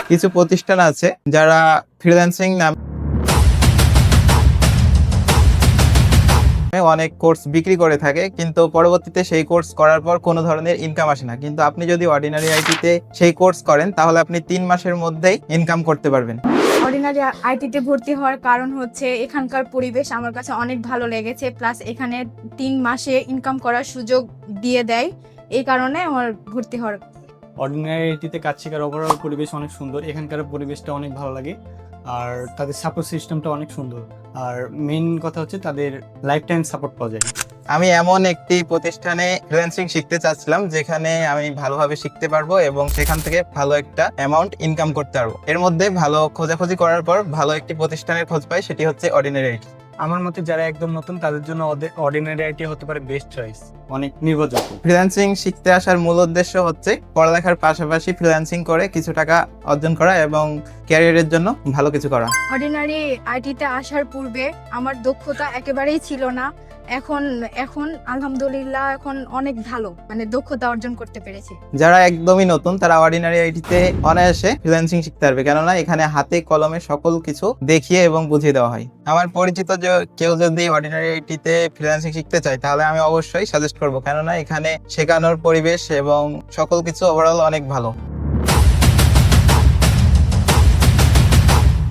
কিছু প্রতিষ্ঠান আছে যারা ফ্রিল্যান্সিং নামে অনেক কোর্স বিক্রি করে থাকে, কিন্তু পরবর্তীতে সেই কোর্স করার পর কোনো ধরনের ইনকাম আসে না। কিন্তু আপনি যদি অর্ডিনারি আইটিতে সেই কোর্স করেন তাহলে আপনি 3 মাসের মধ্যেই ইনকাম করতে পারবেন। অর্ডিনারি আইটিতে ভর্তি হওয়ার কারণ হচ্ছে এখানকার পরিবেশ আমার কাছে অনেক ভালো লেগেছে, প্লাস এখানে 3 মাসে ইনকাম করার সুযোগ দিয়ে দেয়, এই কারণে আমার ভর্তি হওয়ার। অর্ডিনারি আইটিতে কাজ শেখার ওভারঅল পরিবেশ অনেক সুন্দর, এখানকার পরিবেশটা অনেক ভালো লাগে, আর তাদের সাপোর্ট সিস্টেমটা অনেক সুন্দর, আর মেইন কথা হচ্ছে তাদের লাইফ টাইম সাপোর্ট পাওয়া যায়। আমি এমন একটি প্রতিষ্ঠানে ফ্রিল্যান্সিং শিখতে চাচ্ছিলাম যেখানে আমি ভালোভাবে শিখতে পারবো এবং সেখান থেকে ভালো একটা অ্যামাউন্ট ইনকাম করতে পারবো। এর মধ্যে ভালো খোঁজাখুঁজি করার পর ভালো একটি প্রতিষ্ঠানের খোঁজ পাই, সেটি হচ্ছে অর্ডিনারি আইটি। আমার মতে যারা একদম নতুন তাদের জন্য অর্ডিনারি আইটি হতে পারে বেস্ট চয়েস, অনেক নির্ভরযোগ্য। ফ্রিল্যান্সিং শিখতে আসার মূল উদ্দেশ্য হচ্ছে পড়ালেখার পাশাপাশি ফ্রিল্যান্সিং করে কিছু টাকা অর্জন করা এবং ক্যারিয়ারের জন্য ভালো কিছু করা। অর্ডিনারি আইটিতে আসার পূর্বে আমার দক্ষতা একেবারেই ছিল না, এখন আলহামদুলিল্লাহ এখন অনেক ভালো, মানে দক্ষতা অর্জন করতে পেরেছি। যারা একদমই নতুন তারা অর্ডিনারি আইটিতে অনায়াসে ফ্রিল্যান্সিং শিখতে পারবে, কেননা এখানে হাতে কলমে সকল কিছু দেখিয়ে এবং বুঝিয়ে দেওয়া হয়। আমার পরিচিত যে কেউ যদি অর্ডিনারি আইটিতে ফ্রিল্যান্সিং শিখতে চায় তাহলে আমি অবশ্যই সাজেস্ট করবো, কেননা এখানে শেখানোর পরিবেশ এবং সকল কিছু ওভারঅল অনেক ভালো।